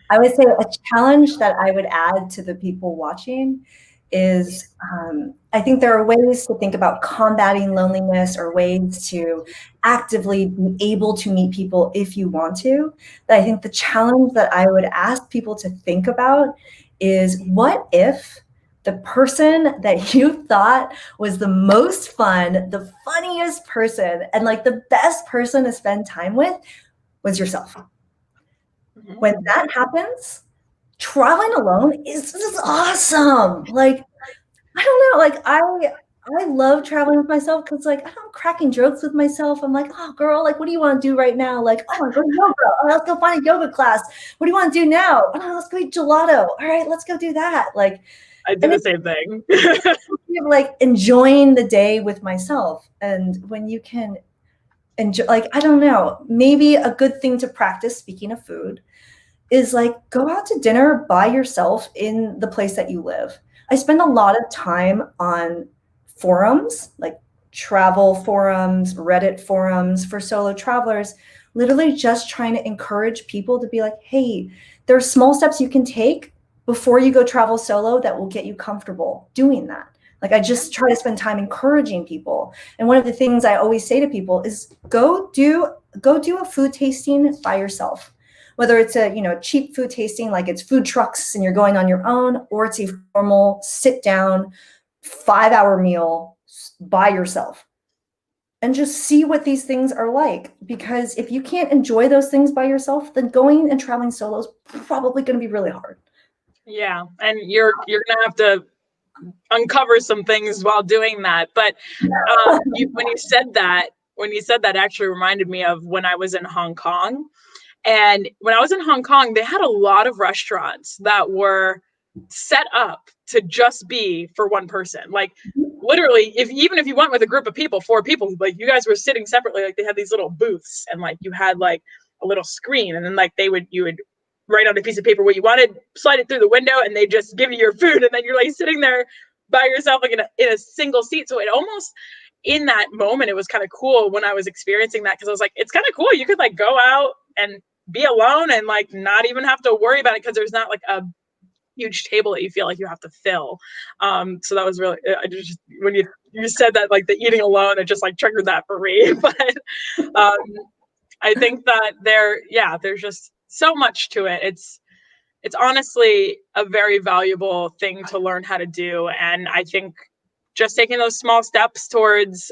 I would say a challenge that I would add to the people watching is I think there are ways to think about combating loneliness or ways to actively be able to meet people if you want to. But I think the challenge that I would ask people to think about is what if the person that you thought was the most fun, the funniest person, and like the best person to spend time with was yourself? When that happens, traveling alone is awesome. Like, I don't know, like I love traveling with myself because like I'm cracking jokes with myself. I'm like, oh girl, like what do you want to do right now? Like, oh, I go to yoga. Oh, let's go find a yoga class. What do you want to do now? Oh, let's go eat gelato. All right, let's go do that. Like I do the same thing. Like enjoying the day with myself. And when you can enjoy, like, I don't know, maybe a good thing to practice, speaking of food, is like go out to dinner by yourself in the place that you live. I spend a lot of time on forums, like travel forums, Reddit forums for solo travelers, literally just trying to encourage people to be like, hey, there are small steps you can take before you go travel solo that will get you comfortable doing that. Like I just try to spend time encouraging people. And one of the things I always say to people is go do a food tasting by yourself. Whether it's a cheap food tasting, like it's food trucks and you're going on your own, or it's a formal sit down 5-hour meal by yourself, and just see what these things are like. Because if you can't enjoy those things by yourself, then going and traveling solo is probably going to be really hard. Yeah, and you're gonna have to uncover some things while doing that. But when you said that, actually reminded me of when I was in Hong Kong. And when I was in Hong Kong, they had a lot of restaurants that were set up to just be for one person. Like literally, even if you went with a group of people, 4 people, like you guys were sitting separately, like they had these little booths, and like you had like a little screen, and then like you would write on a piece of paper what you wanted, slide it through the window, and they just give you your food, and then you're like sitting there by yourself, like in a single seat. So it almost, in that moment, it was kind of cool when I was experiencing that, because I was like, it's kind of cool. You could like go out and be alone and like not even have to worry about it, because there's not like a huge table that you feel like you have to fill. So that was really, I just, when you said that, like the eating alone, it just like triggered that for me. But I think that there's just so much to it. it's honestly a very valuable thing to learn how to do. And I think just taking those small steps towards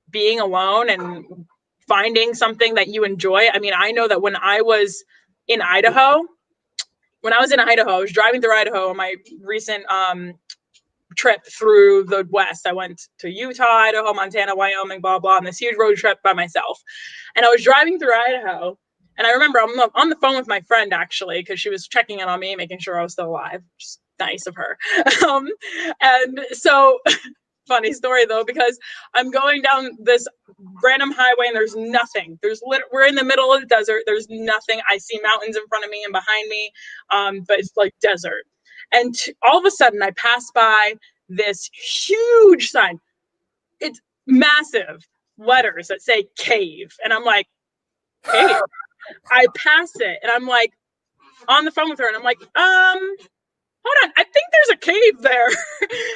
being alone and finding something that you enjoy. I mean, I know that when I was in Idaho, I was driving through Idaho on my recent trip through the West. I went to Utah, Idaho, Montana, Wyoming, blah, blah, on this huge road trip by myself. And I was driving through Idaho. And I remember I'm on the phone with my friend, actually, because she was checking in on me, making sure I was still alive. Just nice of her. And so funny story though, because I'm going down this random highway and there's nothing. We're in the middle of the desert. There's nothing. I see mountains in front of me and behind me, but it's like desert. And all of a sudden, I pass by this huge sign. It's massive letters that say cave, and I'm like, cave. I pass it, and I'm like on the phone with her, and I'm like, hold on, I think there's a cave there.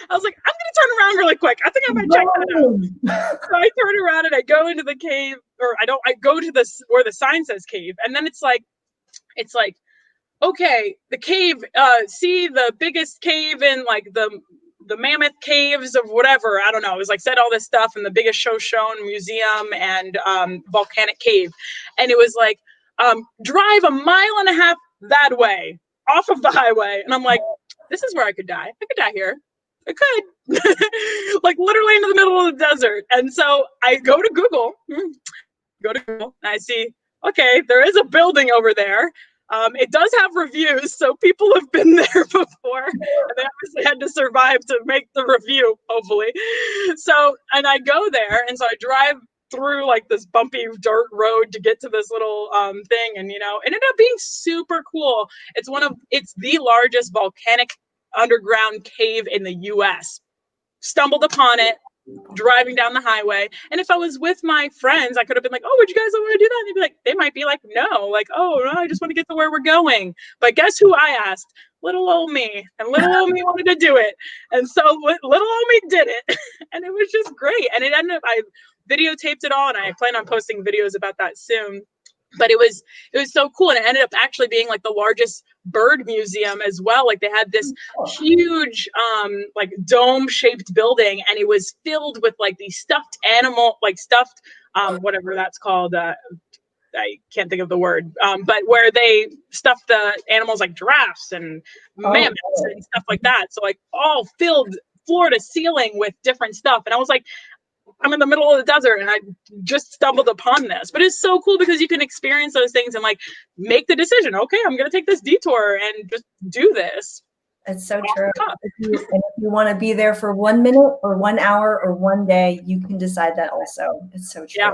I was like, I'm gonna turn around really quick. I think I'm gonna check that out. So I turn around and I go into the cave, or I go to this where the sign says cave, and then it's like, okay, the cave, see the biggest cave in like the mammoth caves of whatever, I don't know. It was like said all this stuff, and the biggest show shown museum and volcanic cave. And it was like, drive a mile and a half that way off of the highway. And I'm like, this is where I could die. I could die here. I could. Like literally into the middle of the desert. And so I go to Google, and I see, okay, there is a building over there. It does have reviews, so people have been there before, and they obviously had to survive to make the review, hopefully. So, and I go there, and so I drive through like this bumpy dirt road to get to this little thing, and it ended up being super cool. It's the largest volcanic underground cave in the U.S. Stumbled upon it driving down the highway, and if I was with my friends, I could have been like, oh, would you guys want to do that? And they might be like, no, like, oh no, I just want to get to where we're going. But guess who I asked? Little old me. And little old me wanted to do it, and so little old me did it. And it was just great. And it ended up, I videotaped it all, and I plan on posting videos about that soon. But it was so cool, and it ended up actually being like the largest bird museum as well. Like they had this huge like dome shaped building, and it was filled with like these stuffed whatever that's called, I can't think of the word, but where they stuffed the animals like giraffes and mammoths and stuff like that. So like all filled floor to ceiling with different stuff. And I was like, I'm in the middle of the desert and I just stumbled upon this. But it's so cool because you can experience those things and like make the decision. Okay, I'm going to take this detour and just do this. It's so true. If you want to be there for 1 minute or 1 hour or 1 day, you can decide that also. It's so true. Yeah.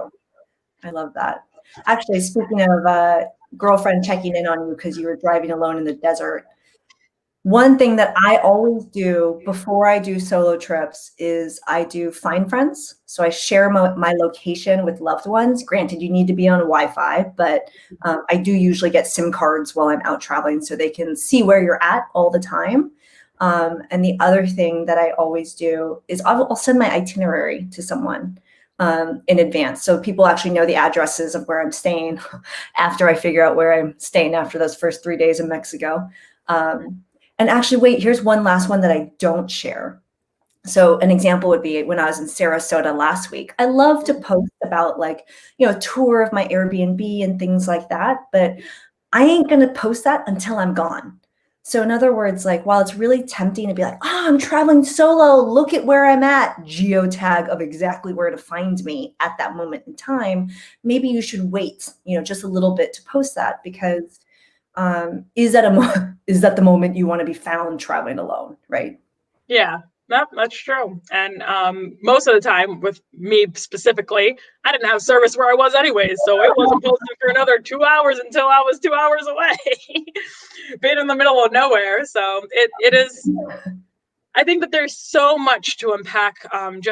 I love that. Actually, speaking of girlfriend checking in on you because you were driving alone in the desert, one thing that I always do before I do solo trips is I do find friends. So I share my location with loved ones. Granted, you need to be on Wi-Fi, but I do usually get SIM cards while I'm out traveling so they can see where you're at all the time. And the other thing that I always do is I'll send my itinerary to someone in advance. So people actually know the addresses of where I'm staying after I figure out where I'm staying after those first 3 days in Mexico. And actually, wait, here's one last one that I don't share. So an example would be when I was in Sarasota last week. I love to post about like, a tour of my Airbnb and things like that, but I ain't going to post that until I'm gone. So in other words, like while it's really tempting to be like, oh, I'm traveling solo, look at where I'm at, geotag of exactly where to find me at that moment in time, maybe you should wait, just a little bit to post that because is that the moment you want to be found traveling alone, right? Yeah, that's true. And most of the time with me specifically, I didn't have service where I was anyways, so it wasn't posted for another 2 hours until I was 2 hours away, being in the middle of nowhere. So it is. I think that there's so much to unpack, and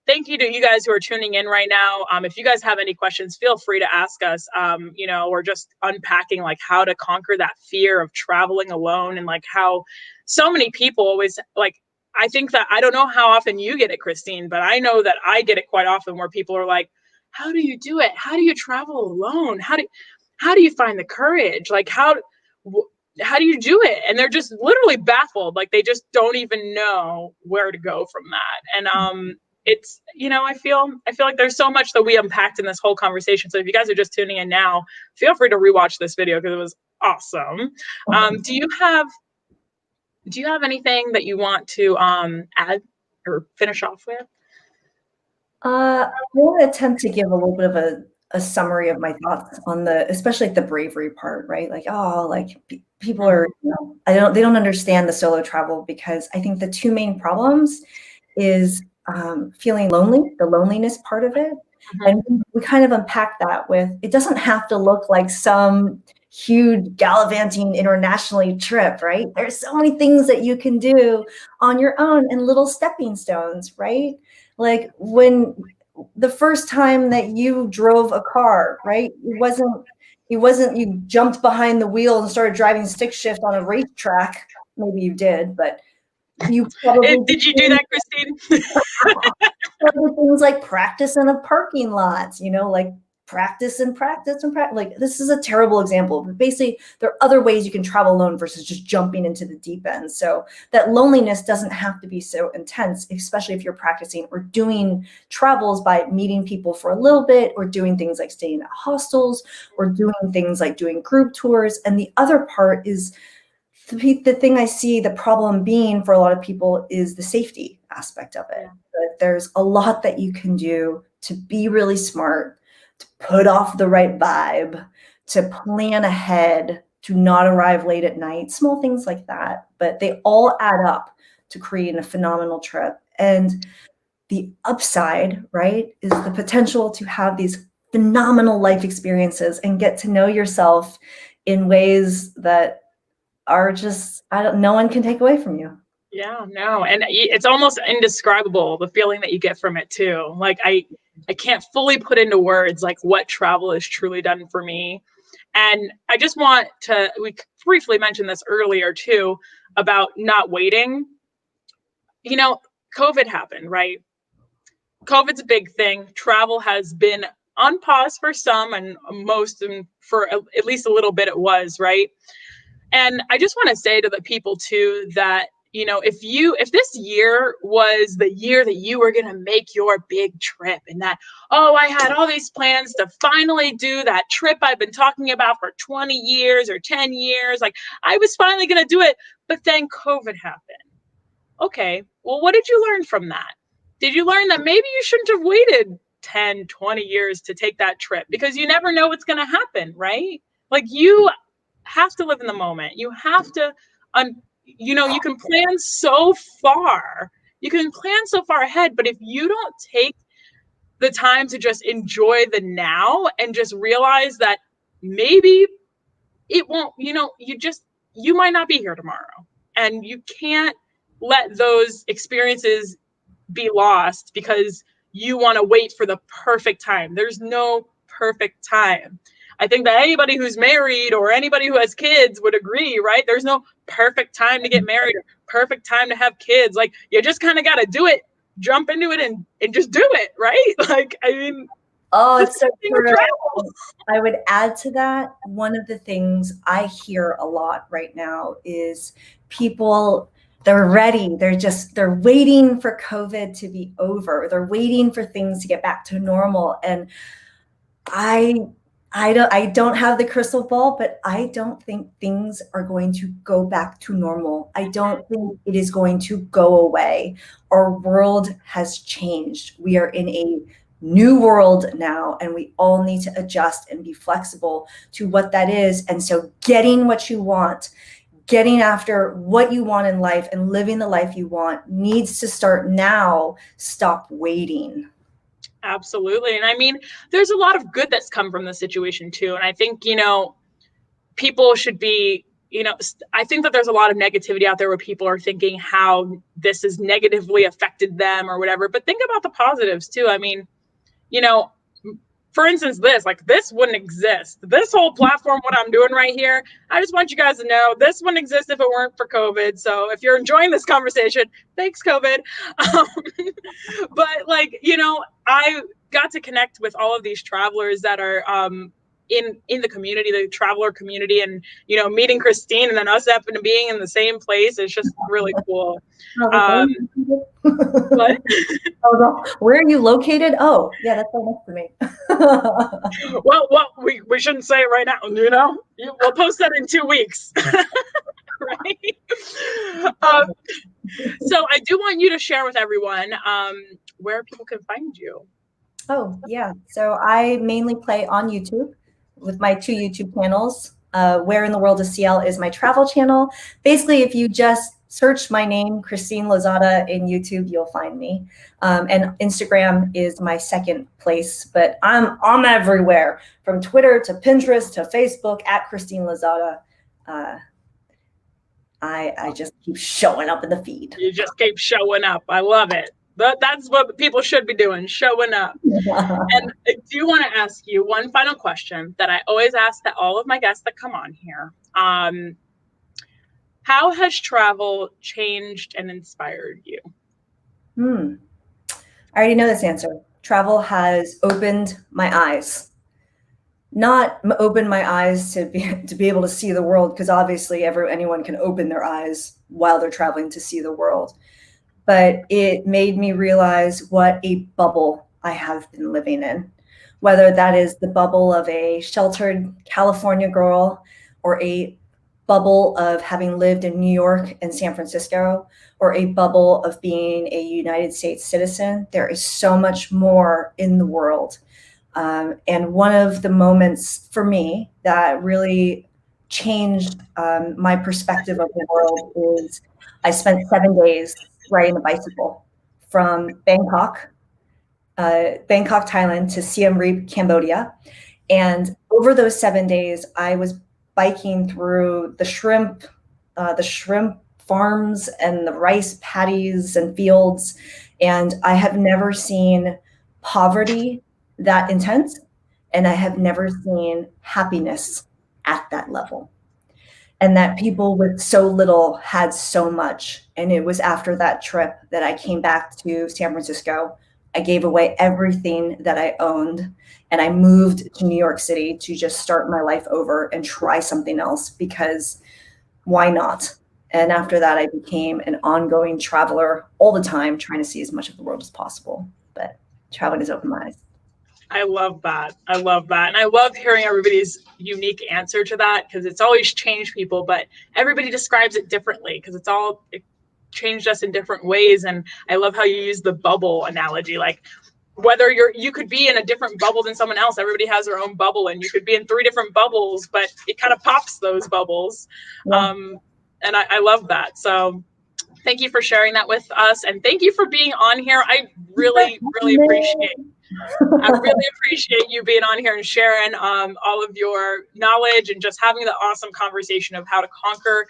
thank you to you guys who are tuning in right now. If you guys have any questions, feel free to ask us. We're just unpacking like how to conquer that fear of traveling alone and like how so many people always like, I think that I don't know how often you get it, Christine, but I know that I get it quite often where people are like, how do you do it? How do you travel alone? How do you find the courage? Like how do you do it? And they're just literally baffled. Like they just don't even know where to go from that. And it's, you know, I feel like there's so much that we unpacked in this whole conversation. So if you guys are just tuning in now, feel free to rewatch this video because it was awesome. Do you have anything that you want to add or finish off with? I want to attempt to give a little bit of a summary of my thoughts on especially the bravery part, right? Like, oh, like people are, they don't understand the solo travel, because I think the two main problems is feeling lonely, the loneliness part of it. And we kind of unpack that with, it doesn't have to look like some huge gallivanting internationally trip, right? There's so many things that you can do on your own and little stepping stones, right? Like when the first time that you drove a car, right? You jumped behind the wheel and started driving stick shift on a racetrack. Maybe you did, but you probably did you do that, Christine? things like practice in a parking lot, you know, like practice and practice and practice. Like this is a terrible example, but basically there are other ways you can travel alone versus just jumping into the deep end. So that loneliness doesn't have to be so intense, especially if you're practicing or doing travels by meeting people for a little bit, or doing things like staying at hostels, or doing things like doing group tours. And the other part is the thing I see the problem being for a lot of people is the safety aspect of it. But there's a lot that you can do to be really smart, to put off the right vibe, to plan ahead, to not arrive late at night, small things like that. But they all add up to creating a phenomenal trip. And the upside, right, is the potential to have these phenomenal life experiences and get to know yourself in ways that are just, no one can take away from you. Yeah, no. And it's almost indescribable, the feeling that you get from it too. Like I can't fully put into words like what travel has truly done for me. And I just want to, we briefly mentioned this earlier too, about not waiting. You know, COVID happened, right? COVID's a big thing. Travel has been on pause for some, and most, and for at least a little bit it was, right? And I just want to say to the people too that, you know, if this year was the year that you were going to make your big trip, and that, oh, I had all these plans to finally do that trip I've been talking about for 20 years or 10 years, like I was finally going to do it, but then COVID happened. Okay, well, what did you learn from that? Did you learn that maybe you shouldn't have waited 10, 20 years to take that trip, because you never know what's going to happen, right? Like you have to live in the moment. You have to, you know, you can plan so far. You can plan so far ahead, but if you don't take the time to just enjoy the now and just realize that maybe it won't, you know, you might not be here tomorrow, and you can't let those experiences be lost because you want to wait for the perfect time. There's no perfect time. I think that anybody who's married or anybody who has kids would agree, right? There's no perfect time to get married or perfect time to have kids. Like you just kind of got to do it, jump into it and just do it, right? Like, I mean, oh, it's so true. I would add to that, one of the things I hear a lot right now is people, they're ready. They're waiting for COVID to be over. They're waiting for things to get back to normal. And I don't have the crystal ball, but I don't think things are going to go back to normal. I don't think it is going to go away. Our world has changed. We are in a new world now, and we all need to adjust and be flexible to what that is. And so getting what you want, getting after what you want in life and living the life you want needs to start now. Stop waiting. Absolutely. And I mean, there's a lot of good that's come from the situation too. And I think, you know, people should be, you know, I think that there's a lot of negativity out there where people are thinking how this has negatively affected them or whatever. But think about the positives too. I mean, you know, for instance, this wouldn't exist. This whole platform, what I'm doing right here, I just want you guys to know this wouldn't exist if it weren't for COVID. So if you're enjoying this conversation, thanks, COVID. But like, you know, I got to connect with all of these travelers that are in the community, the traveler community, and meeting Christine and then us happening to being in the same place is just really cool. What? Where are you located? Oh, yeah, that's right next to me. Well, we shouldn't say it right now. We'll post that in 2 weeks. Right? So I do want you to share with everyone where people can find you. Oh, yeah. So I mainly play on YouTube with my 2 YouTube channels. Where in the World is CL is my travel channel. Basically, if you just search my name, Christine Lozada, in YouTube, you'll find me. And Instagram is my second place, but I'm everywhere, from Twitter to Pinterest to Facebook, at Christine Lozada. I just keep showing up in the feed. You just keep showing up. I love it. But that's what people should be doing, showing up. And I do want to ask you one final question that I always ask that all of my guests that come on here. How has travel changed and inspired you? I already know this answer. Travel has opened my eyes. Not open my eyes to be able to see the world, because obviously anyone can open their eyes while they're traveling to see the world. But it made me realize what a bubble I have been living in, whether that is the bubble of a sheltered California girl or a bubble of having lived in New York and San Francisco, or a bubble of being a United States citizen. There is so much more in the world. And one of the moments for me that really changed my perspective of the world is I spent 7 days riding a bicycle from Bangkok, Thailand, to Siem Reap, Cambodia. And over those 7 days, I was biking through the shrimp farms and the rice paddies and fields. And I have never seen poverty that intense, and I have never seen happiness at that level. And that people with so little had so much. And it was after that trip that I came back to San Francisco. I gave away everything that I owned, and I moved to New York City to just start my life over and try something else, because why not? And after that, I became an ongoing traveler all the time, trying to see as much of the world as possible. But traveling has opened my eyes. I love that. I love that. And I love hearing everybody's unique answer to that, because it's always changed people, but everybody describes it differently, because it changed us in different ways. And I love how you use the bubble analogy. Like, whether you could be in a different bubble than someone else, everybody has their own bubble, and you could be in 3 different bubbles, but it kind of pops those bubbles. Yeah. And I love that. So thank you for sharing that with us. And thank you for being on here. I really, really appreciate you being on here and sharing all of your knowledge and just having the awesome conversation of how to conquer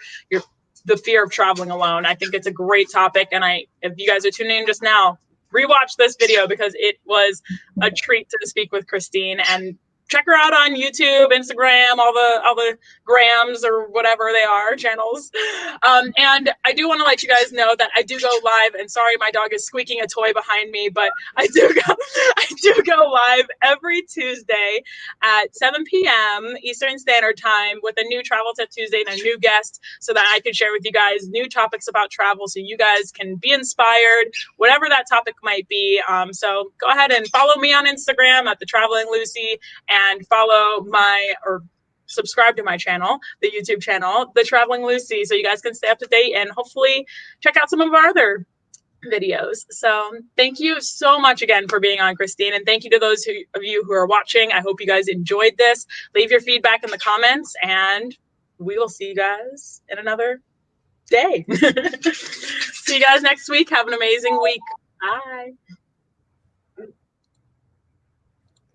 the fear of traveling alone. I think it's a great topic. And if you guys are tuning in just now, rewatch this video, because it was a treat to speak with Christine. And check her out on YouTube, Instagram, all the grams or whatever they are, channels. And I do want to let you guys know that I do go live, and sorry, my dog is squeaking a toy behind me, but I do go live every Tuesday at 7 p.m. Eastern Standard Time with a new Travel Tip Tuesday and a new guest, so that I can share with you guys new topics about travel, so you guys can be inspired, whatever that topic might be. So go ahead and follow me on Instagram at The Traveling Lucie, and subscribe to my channel, the YouTube channel, The Traveling Lucie, so you guys can stay up to date and hopefully check out some of our other videos. So thank you so much again for being on, Christine, and thank you to those of you who are watching. I hope you guys enjoyed this. Leave your feedback in the comments, and we will see you guys in another day. See you guys next week. Have an amazing week. Bye.